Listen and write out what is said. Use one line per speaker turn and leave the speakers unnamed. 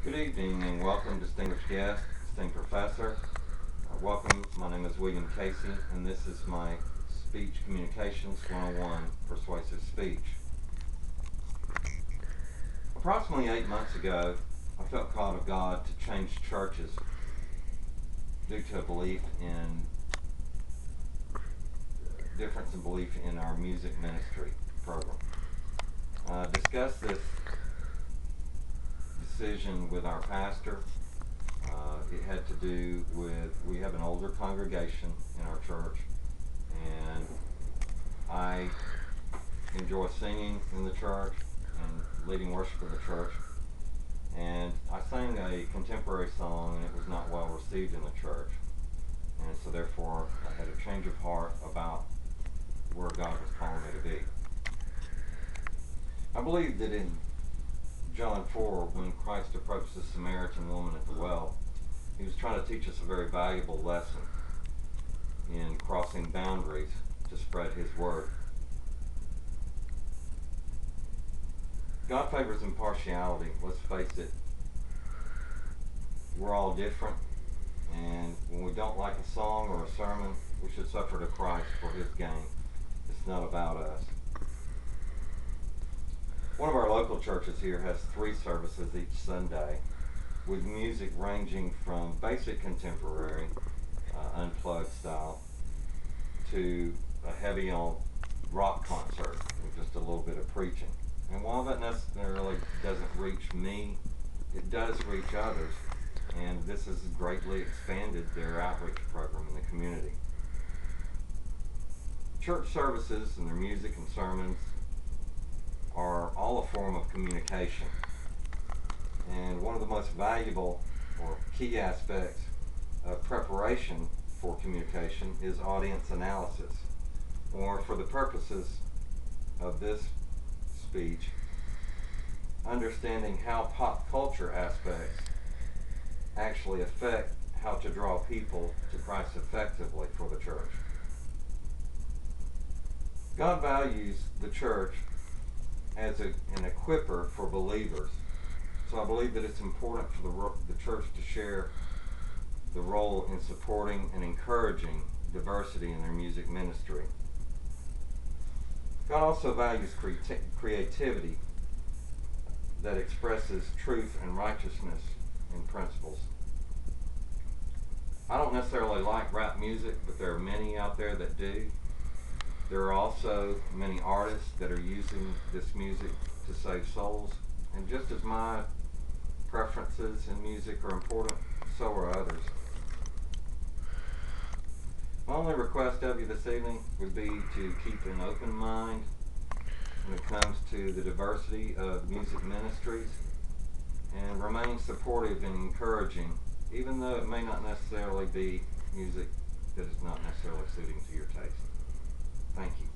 Good evening and welcome, distinguished guest, distinguished professor. Welcome, my name is William Casey and this is my Speech Communications 101 Persuasive Speech. Approximately 8 months ago, I felt called of God to change churches due to a belief in difference in belief in our music ministry program. I discussed this decision with our pastor. It had to do with, we have an older congregation in our church, and I enjoy singing in the church and leading worship in the church. And I sang a contemporary song and it was not well received in the church. And so therefore I had a change of heart about where God was calling me to be. I believe that in John 4, when Christ approached the Samaritan woman at the well, he was trying to teach us a very valuable lesson in crossing boundaries to spread his word. God favors impartiality. Let's face it, we're all different, and when we don't like a song or a sermon, we should suffer to Christ for his gain. It's not about us. One of our local churches here has 3 services each Sunday, with music ranging from basic contemporary, unplugged style, to a heavy on rock concert with just a little bit of preaching. And while that necessarily doesn't reach me, it does reach others, and this has greatly expanded their outreach program in the community. Church services and their music and sermons are all a form of communication. And one of the most valuable or key aspects of preparation for communication is audience analysis, or for the purposes of this speech, understanding how pop culture aspects actually affect how to draw people to Christ effectively for the church. God values the church as an equipper for believers. So I believe that it's important for the church to share the role in supporting and encouraging diversity in their music ministry. God also values creativity that expresses truth and righteousness in principles. I don't necessarily like rap music, but there are many out there that do. There are also many artists that are using this music to save souls, and just as my preferences in music are important, so are others. My only request of you this evening would be to keep an open mind when it comes to the diversity of music ministries, and remain supportive and encouraging, even though it may not necessarily be music that is not necessarily suiting to your taste. Thank you.